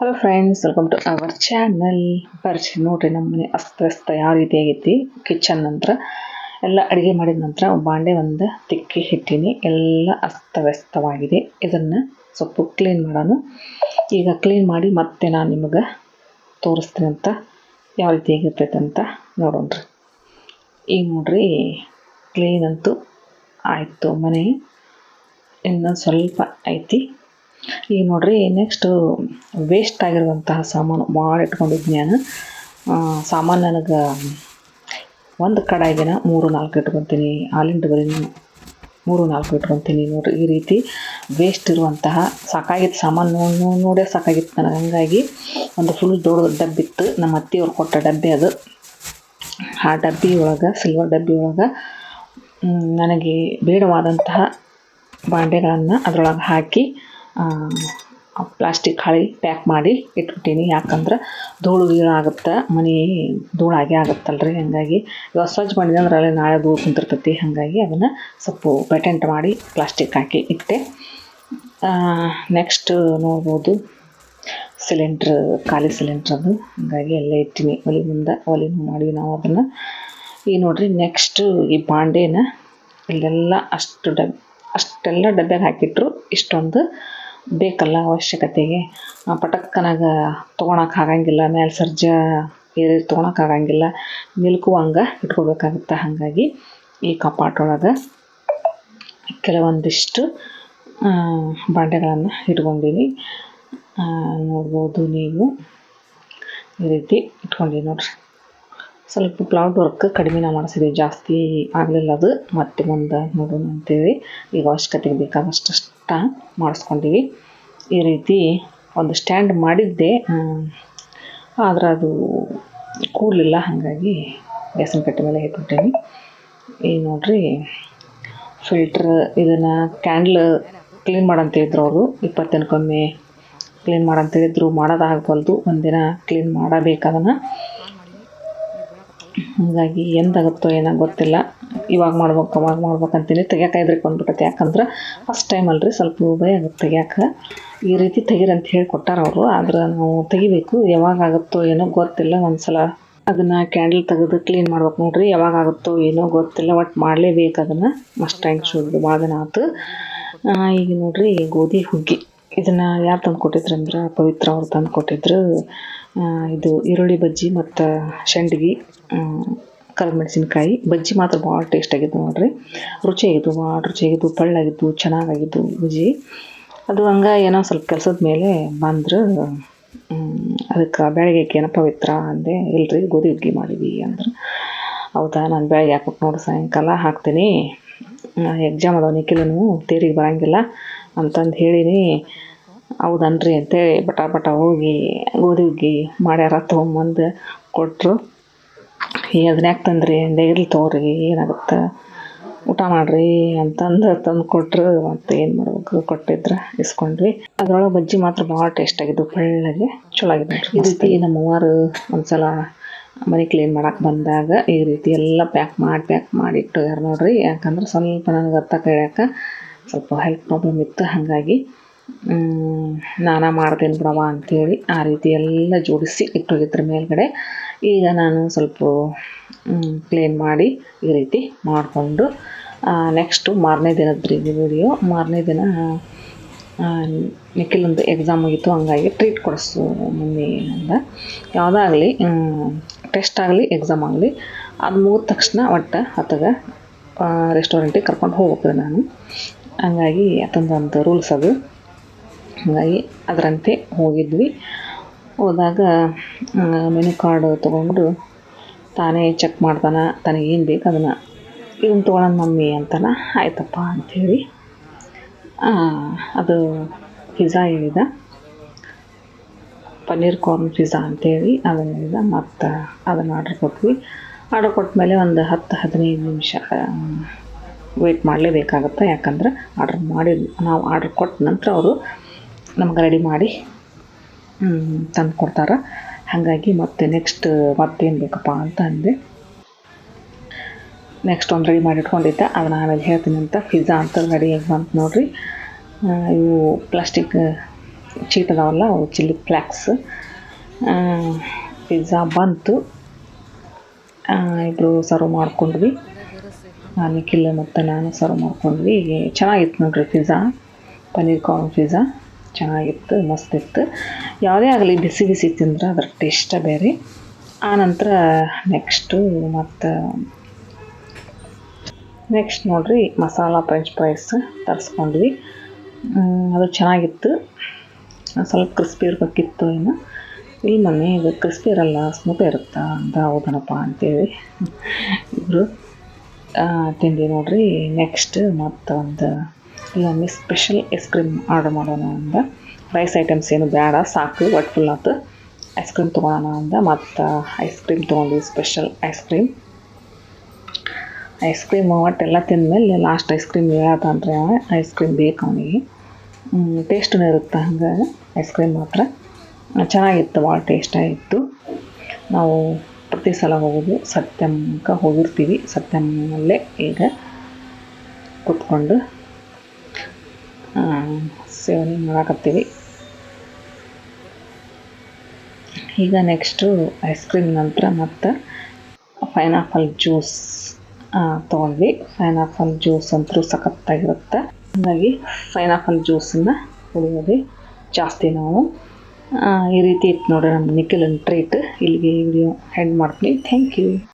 Hello friends, welcome to our channel. ಬರ್ರಿ ನೋಡ್ರಿ ನಮ್ಮ ಮನೆ ಅಸ್ತವ್ಯಸ್ತ ಯಾವ ರೀತಿ ಆಗೈತಿ. ಕಿಚನ್ ನಂತರ ಎಲ್ಲ ಅಡುಗೆ ಮಾಡಿದ ನಂತರ ಬಾಂಡೆ ಒಂದು ತಿಕ್ಕಿ ಇಟ್ಟೀನಿ. ಎಲ್ಲ ಅಸ್ತವ್ಯಸ್ತವಾಗಿದೆ. ಇದನ್ನು ಸ್ವಲ್ಪ ಕ್ಲೀನ್ ಮಾಡೋಣ. ಈಗ ಕ್ಲೀನ್ ಮಾಡಿ ಮತ್ತೆ ನಾನು ನಿಮಗೆ ತೋರಿಸ್ತೀನಿ ಅಂತ ಯಾವ ರೀತಿ ಆಗಿರ್ತೈತೆ ಅಂತ ನೋಡೋಣ್ರಿ. ಈಗ ನೋಡ್ರಿ ಕ್ಲೀನ್ ಅಂತೂ ಆಯಿತು. ಮನೆ ಇನ್ನೂ ಸ್ವಲ್ಪ ಐತಿ. ಈಗ ನೋಡ್ರಿ ನೆಕ್ಸ್ಟು ವೇಸ್ಟ್ ಆಗಿರುವಂತಹ ಸಾಮಾನು ಭಾಳ ಇಟ್ಕೊಂಡಿದ್ನಿ ನಾನು. ಸಾಮಾನು ನನಗೆ ಒಂದು ಕಡಾಯಿಗೆನ 3-4 ಇಟ್ಕೊತೀನಿ. ಹಾಲಿನ ಡಬರಿನ 3-4 ಇಟ್ಕೊತೀನಿ. ನೋಡ್ರಿ ಈ ರೀತಿ ವೇಸ್ಟ್ ಇರುವಂತಹ ಸಾಕಾಗಿತ್ತು ಸಾಮಾನು ನೋಡೇ ಸಾಕಾಗಿತ್ತು ನನಗೆ. ಹಂಗಾಗಿ ಒಂದು ಫುಲ್ ದೊಡ್ಡ ಡಬ್ಬಿತ್ತು, ನಮ್ಮ ಅತ್ತೆಯವ್ರು ಕೊಟ್ಟ ಡಬ್ಬಿ ಅದು. ಆ ಡಬ್ಬಿ ಒಳಗೆ, ಸಿಲ್ವರ್ ಡಬ್ಬಿ ಒಳಗೆ ನನಗೆ ಬೇಡವಾದಂತಹ ಬಾಂಡೆಗಳನ್ನು ಅದರೊಳಗೆ ಹಾಕಿ ಪ್ಲಾಸ್ಟಿಕ್ ಹಾಳಿ ಪ್ಯಾಕ್ ಮಾಡಿ ಇಟ್ಬಿಟ್ಟೀನಿ. ಯಾಕಂದ್ರೆ ಧೂಳು ಗೀಳು ಆಗುತ್ತೆ, ಮನೆ ಧೂಳಾಗೆ ಆಗುತ್ತಲ್ರಿ. ಹಾಗಾಗಿ ಇವಾಗ ಸ್ವಚ್ಛ ಮಾಡಿದೆ ಅಂದ್ರೆ ಅಲ್ಲಿ ನಾಳೆ ಧೂಳು ಕುಂತಿರ್ತೈತಿ. ಹಾಗಾಗಿ ಅದನ್ನು ಸ್ವಲ್ಪ ಪೇಟೆಂಟ್ ಮಾಡಿ ಪ್ಲಾಸ್ಟಿಕ್ ಹಾಕಿ ಇಟ್ಟೆ. ನೆಕ್ಸ್ಟ್ ನೋಡ್ಬೋದು ಸಿಲಿಂಡ್ರ್, ಖಾಲಿ ಸಿಲಿಂಡ್ರ್ ಅದು. ಹಾಗಾಗಿ ಎಲ್ಲ ಇಟ್ಟಿನಿ ಒಲೆ ಮುಂದೆ. ಒಲೆನೂ ಮಾಡಿವಿ ನಾವು ಅದನ್ನು. ಈಗ ನೋಡ್ರಿ ನೆಕ್ಸ್ಟು ಈ ಬಾಂಡೆನ ಇಲ್ಲೆಲ್ಲ ಅಷ್ಟೆಲ್ಲ ಡಬ್ಬ್ಯಾಗ ಹಾಕಿಟ್ರು. ಇಷ್ಟೊಂದು ಬೇಕಲ್ಲ ಅವಶ್ಯಕತೆಗೆ. ಪಟಕ್ಕನಾಗ ತೊಗೊಳಕ್ಕೆ ಆಗಂಗಿಲ್ಲ, ಮೇಲೆ ಸರ್ಜ ಏರಿ ತೊಗೊಳಕ್ಕೆ ಆಗಂಗಿಲ್ಲ, ನಿಲ್ಕುವಂಗೆ ಇಟ್ಕೋಬೇಕಾಗುತ್ತೆ. ಹಾಗಾಗಿ ಈ ಕಪಾಟೊಳಗೆ ಕೆಲವೊಂದಿಷ್ಟು ಬಾಂಡೆಗಳನ್ನು ಇಟ್ಕೊಂಡೀನಿ. ನೋಡ್ಬೋದು ನೀವು ಈ ರೀತಿ ಇಟ್ಕೊಂಡೀನಿ ನೋಡ್ರಿ. ಸ್ವಲ್ಪ ಪ್ಲೌಡ್ ವರ್ಕ್ ಕಡಿಮೆ ಮಾಡಿಸಿದ್ವಿ, ಜಾಸ್ತಿ ಆಗಲಿಲ್ಲ ಅದು. ಮತ್ತೆ ಮುಂದೆ ನೋಡೋಣ ಅಂತೇಳಿ ಈಗ ಅವಶ್ಯಕತೆಗೆ ಬೇಕಾದಷ್ಟು ಮಾಡಿಸ್ಕೊಂಡಿವಿ. ಈ ರೀತಿ ಒಂದು ಸ್ಟ್ಯಾಂಡ್ ಮಾಡಿದ್ದೆ, ಆದರೆ ಅದು ಕೂಡಲಿಲ್ಲ. ಹಾಗಾಗಿ ಗ್ಯಾಸಿನ ಕಟ್ಟೆ ಮೇಲೆ ಇಟ್ಬಿಟ್ಟೇನಿ. ಈಗ ನೋಡ್ರಿ ಫಿಲ್ಟ್ರ್, ಇದನ್ನು ಕ್ಯಾಂಡ್ಲ್ ಕ್ಲೀನ್ ಮಾಡಂತಿದ್ರು ಅವರು. 20 ದಿನಕ್ಕೊಮ್ಮೆ ಕ್ಲೀನ್ ಮಾಡಂತೇಳಿದ್ರು. ಮಾಡೋದಾಗಬಲ್ದು, ಒಂದಿನ ಕ್ಲೀನ್ ಮಾಡಬೇಕದನ್ನು. ಹಾಗಾಗಿ ಎಂದಾಗುತ್ತೋ ಏನೋ ಗೊತ್ತಿಲ್ಲ. ಇವಾಗ ಮಾಡ್ಬೇಕು ಅವಾಗ ಮಾಡ್ಬೇಕಂತೀನಿ. ತೆಗಿಯೋಕೆ ಹೆದ್ರಿಕೆ ಬಂದ್ಬಿಟ್ಟೈತೆ. ಯಾಕಂದ್ರೆ ಫಸ್ಟ್ ಟೈಮ್ ಅಲ್ರಿ, ಸ್ವಲ್ಪ ಭಯ ಆಗುತ್ತೆ ತೆಗಿಯೋಕೆ. ಈ ರೀತಿ ತೆಗೀರಂತ ಹೇಳಿಕೊಟ್ಟಾರ ಅವರು, ಆದ್ರೆ ನಾವು ತೆಗಿಬೇಕು. ಯಾವಾಗ ಆಗುತ್ತೋ ಏನೋ ಗೊತ್ತಿಲ್ಲ. ಒಂದು ಸಲ ಅದನ್ನು ಕ್ಯಾಂಡಲ್ ತೆಗೆದು ಕ್ಲೀನ್ ಮಾಡ್ಬೇಕು ನೋಡ್ರಿ. ಯಾವಾಗ ಆಗುತ್ತೋ ಏನೋ ಗೊತ್ತಿಲ್ಲ, ಒಟ್ಟು ಮಾಡಲೇಬೇಕು ಅದನ್ನು. ಮಸ್ಟ್ ಥ್ಯಾಂಕ್ ಶುಡ್ ಭಾಳ ದಿನ ಆಯ್ತು. ಈಗ ನೋಡ್ರಿ ಗೋಧಿ ಹುಗ್ಗಿ, ಇದನ್ನು ಯಾರು ತಂದು ಕೊಟ್ಟಿದ್ರು ಅಂದ್ರೆ ಪವಿತ್ರ ಅವ್ರು ತಂದು ಕೊಟ್ಟಿದ್ರು. ಇದು ಈರುಳ್ಳಿ ಬಜ್ಜಿ ಮತ್ತು ಸಂಡ್ಗಿ, ಕರಿಮೆಣಸಿನ್ಕಾಯಿ ಬಜ್ಜಿ ಮಾತ್ರ ಭಾಳ ಟೇಸ್ಟ್ ಆಗಿದ್ದು ನೋಡ್ರಿ. ರುಚಿಯಾಗಿದ್ದು, ಭಾಳ ರುಚಿಯಾಗಿದ್ದು, ಪಳ್ಳಾಗಿದ್ದು, ಚೆನ್ನಾಗಾಗಿದ್ದು ಬಜ್ಜಿ. ಅದು ಹಂಗೆ ಏನೋ ಸ್ವಲ್ಪ ಕೆಲಸದ ಮೇಲೆ ಬಂದರು. ಅದಕ್ಕೆ ಬೆಳಗ್ಗೆ ಏನೋ ಪವಿತ್ರ ಅಂದೆ. ಇಲ್ರಿ ಗೋಧಿ ಹುಗ್ಗಿ ಮಾಡಿದ್ವಿ ಅಂದ್ರೆ. ಹೌದಾ, ನಾನು ಬೆಳಗ್ಗೆ ಹಾಕ್ಬಿಟ್ಟು ನೋಡಿ ಸಾಯಂಕಾಲ ಹಾಕ್ತೀನಿ, ಎಕ್ಸಾಮ್ ಅದಾವ ನಿಖಿಲನು, ತೇರಿಗೆ ಬರೋಂಗಿಲ್ಲ ಅಂತಂದು ಹೇಳಿನಿ. ಹೌದನ್ರಿ ಅಂತೇಳಿ ಬಟ ಹೋಗಿ ಗೋಧಿ ಹುಗ್ಗಿ ಮಾಡ್ಯಾರ ತೊಗೊಂಬಂದು ಕೊಟ್ಟರು. ಅದನ್ನ ಯಾಕೆ ತಂದ್ರಿ ಅಂದೆ. ಇರ್ಲಿ ತೊಗೊರಿ, ಏನಾಗುತ್ತೆ, ಊಟ ಮಾಡಿರಿ ಅಂತಂದು ತಂದು ಕೊಟ್ಟರು. ಮತ್ತು ಏನು ಮಾಡ್ಬೇಕು, ಕೊಟ್ಟಿದ್ರೆ ಇಸ್ಕೊಂಡ್ವಿ. ಅದರೊಳಗೆ ಬಜ್ಜಿ ಮಾತ್ರ ಭಾಳ ಟೇಸ್ಟ್ ಆಗಿದ್ದು, ಬೆಳ್ಳಗೆ ಚಲೋ ಆಗಿದ್ದು. ಈ ರೀತಿ ನಮ್ಮ ಅವ್ವಾರು ಒಂದು ಸಲ ಮನೆ ಕ್ಲೀನ್ ಮಾಡೋಕೆ ಬಂದಾಗ ಈ ರೀತಿ ಎಲ್ಲ ಪ್ಯಾಕ್ ಮಾಡಿ ಇಟ್ಟೋಗ್ಯಾರ ನೋಡ್ರಿ. ಯಾಕಂದ್ರೆ ಸ್ವಲ್ಪ ನನಗೆ ಅರ್ಥ ಕೈಯಾಕ ಸ್ವಲ್ಪ ಹೆಲ್ತ್ ಪ್ರಾಬ್ಲಮ್ ಇತ್ತು. ಹಾಗಾಗಿ ನಾನಾ ಮಾಡ್ತೇನೆ ಬಿಡವ ಅಂಥೇಳಿ ಆ ರೀತಿ ಎಲ್ಲ ಜೋಡಿಸಿ ಇಟ್ಟೋಗಿದ್ರ ಮೇಲ್ಗಡೆ. ಈಗ ನಾನು ಸ್ವಲ್ಪ ಕ್ಲೀನ್ ಮಾಡಿ ಈ ರೀತಿ ಮಾಡಿಕೊಂಡು ನೆಕ್ಸ್ಟು ಮಾರನೇ ದಿನದ್ರಿ ವಿಡಿಯೋ. ಮಾರನೇ ದಿನ ನಿಖಿಲಂದು ಎಕ್ಸಾಮ್ ಮುಗೀತು. ಹಂಗಾಗಿ ಟ್ರೀಟ್ ಕೊಡಿಸು ಮಮ್ಮಿ ಅಂದ. ಯಾವುದಾಗಲಿ, ಟೆಸ್ಟ್ ಆಗಲಿ ಎಕ್ಸಾಮ್ ಆಗಲಿ, ಅದು ಮುಗಿದ ತಕ್ಷಣ ಒಟ್ಟು ಆತಗೆ ರೆಸ್ಟೋರೆಂಟಿಗೆ ಕರ್ಕೊಂಡು ಹೋಗ್ಬೇಕು ನಾನು. ಹಂಗಾಗಿ ಅದೊಂದು ರೂಲ್ಸ್ ಅದು. ಹಾಗಾಗಿ ಅದರಂತೆ ಹೋಗಿದ್ವಿ. ಹೋದಾಗ ಮೆನು ಕಾರ್ಡ್ ತೊಗೊಂಡು ತಾನೇ ಚೆಕ್ ಮಾಡ್ತಾನೆ, ತನಗೇನು ಬೇಕು ಅದನ್ನು. ಇದನ್ನು ತೊಗೊಳೋಣ ಮಮ್ಮಿ ಅಂತಾನೆ. ಆಯ್ತಪ್ಪ ಅಂಥೇಳಿ ಅದು ಪಿಜ್ಜಾ ಹೇಳಿದ, ಪನ್ನೀರ್ ಕಾರ್ನ್ ಪಿಜ್ಜಾ ಅಂಥೇಳಿ ಅದನ್ನು ಹೇಳಿದ. ಮತ್ತು ಅದನ್ನು ಆರ್ಡ್ರ್ ಕೊಟ್ವಿ. ಆರ್ಡ್ರ್ ಕೊಟ್ಟ ಮೇಲೆ ಒಂದು 10-15 ನಿಮಿಷ ವೆಯ್ಟ್ ಮಾಡಲೇಬೇಕಾಗತ್ತೆ. ಯಾಕಂದ್ರೆ ನಾವು ಆರ್ಡ್ರ್ ಕೊಟ್ಟ ನಂತರ ಅವರು ನಮ್ಗೆ ರೆಡಿ ಮಾಡಿ ತಂದು ಕೊಡ್ತಾರೆ. ಹಾಗಾಗಿ ಮತ್ತೆ ನೆಕ್ಸ್ಟ್ ಮತ್ತೇನು ಬೇಕಪ್ಪ ಅಂತ ಅಂದೆ. ನೆಕ್ಸ್ಟ್ ಒಂದು ರೆಡಿ ಮಾಡಿ ಇಟ್ಕೊಂಡಿದ್ದೆ, ಅದನ್ನು ಆಮೇಲೆ ಹೇಳ್ತೀನಿ ಅಂತ. ಪಿಜ್ಜಾ ಅಂತ ರೆಡಿಯಾಗಿ ಬಂತು ನೋಡಿರಿ. ಇವು ಪ್ಲಾಸ್ಟಿಕ್ ಚೀಟ್ ಅದಾವಲ್ಲ ಅವು ಚಿಲ್ಲಿ ಫ್ಲ್ಯಾಕ್ಸ್. ಪಿಜ್ಜಾ ಬಂತು, ಇಬ್ಬರು ಸರ್ವ್ ಮಾಡ್ಕೊಂಡ್ವಿ. ನಿಖಿಲ್ ಮತ್ತು ನಾನು ಸರ್ವ್ ಮಾಡ್ಕೊಂಡ್ವಿ. ಚೆನ್ನಾಗಿತ್ತು ನೋಡ್ರಿ ಪಿಜ್ಜಾ, ಪನ್ನೀರ್ ಕಾರ್ನ್ ಪಿಜ್ಜಾ ಚೆನ್ನಾಗಿತ್ತು, ಮಸ್ತಿತ್ತು. ಯಾವುದೇ ಆಗಲಿ ಬಿಸಿ ಬಿಸಿ ತಿಂದ್ರೆ ಅದ್ರ ಟೇಸ್ಟ ಬೇರೆ. ಆನಂತರ ನೆಕ್ಸ್ಟ್ ನೋಡ್ರಿ ಮಸಾಲ ಫ್ರೆಂಚ್ ಫ್ರೈಸ್ ತರಿಸ್ಕೊಂಡ್ವಿ. ಅದು ಚೆನ್ನಾಗಿತ್ತು. ಸ್ವಲ್ಪ ಕ್ರಿಸ್ಪಿ ಇರಬೇಕಿತ್ತು ಇನ್ನು. ಇಲ್ಲ ಮಮ್ಮಿ ಇದು ಕ್ರಿಸ್ಪಿ ಇರಲ್ಲ, ಸ್ಮೂತ್ ಇರುತ್ತಾ ಅಂತ. ಹೌದನಪ್ಪ ಅಂತೇಳಿ ಇಬ್ಬರು ತಿಂದ್ವಿ ನೋಡ್ರಿ. ನೆಕ್ಸ್ಟ್ ಇಲ್ಲೊಮ್ಮೆ ಸ್ಪೆಷಲ್ ಐಸ್ ಕ್ರೀಮ್ ಆರ್ಡ್ರ್ ಮಾಡೋಣ ಅಂದ. ರೈಸ್ ಐಟಮ್ಸ್ ಏನು ಬೇಡ, ಸಾಕು, ಒಟ್ಟು ಫುಲ್ ಆಯ್ತು. ಐಸ್ ಕ್ರೀಮ್ ತೊಗೊಳೋಣ ಅಂದ. ಮತ್ತು ಐಸ್ ಕ್ರೀಮ್ ತೊಗೊಂಡ್ವಿ, ಸ್ಪೆಷಲ್ ಐಸ್ ಕ್ರೀಮ್ ಒಟ್ಟೆಲ್ಲ ತಿಂದಮೇಲೆ ಲಾಸ್ಟ್ ಐಸ್ ಕ್ರೀಮ್ ಹೇಳತ್ತಂದ್ರೆ ಐಸ್ ಕ್ರೀಮ್ ಬೇಕು ಅವನಿಗೆ. ಟೇಸ್ಟೂ ಇರುತ್ತೆ ಹಂಗೆ ಐಸ್ ಕ್ರೀಮ್ ಮಾತ್ರ ಚೆನ್ನಾಗಿತ್ತು, ಭಾಳ ಟೇಸ್ಟಾಗಿತ್ತು. ನಾವು ಪ್ರತಿ ಸಲ ಹೋಗೋದು ಸತ್ಯಮ್ಗೆ ಹೋಗಿರ್ತೀವಿ. ಸತ್ಯಮ್ಮಲ್ಲೇ ಈಗ ಕೂತ್ಕೊಂಡು ಸೇವನೆ ಮಾಡಾಕತ್ತೀವಿ. ಈಗ ನೆಕ್ಸ್ಟು ಐಸ್ ಕ್ರೀಮ್ ನಂತರ ಮತ್ತು ಪೈನಾಪಲ್ ಜ್ಯೂಸ್ ತೊಗೊಂಡ್ವಿ. ಪೈನಾಪಲ್ ಜ್ಯೂಸ್ ಅಂತೂ ಸಖತ್ತಾಗಿರುತ್ತೆ. ಹಾಗಾಗಿ ಪೈನಾಪಲ್ ಜ್ಯೂಸನ್ನು ಕುಡಿಯೋದು ಜಾಸ್ತಿ ನಾವು. ಈ ರೀತಿ ಇತ್ತು ನೋಡಿರಿ ನಮ್ಮ ನಿಖಿಲನ ಟ್ರೀಟ್. ಇಲ್ಲಿಗೆ ವಿಡಿಯೋ ಎಂಡ್ ಮಾಡ್ತೀನಿ. Thank you.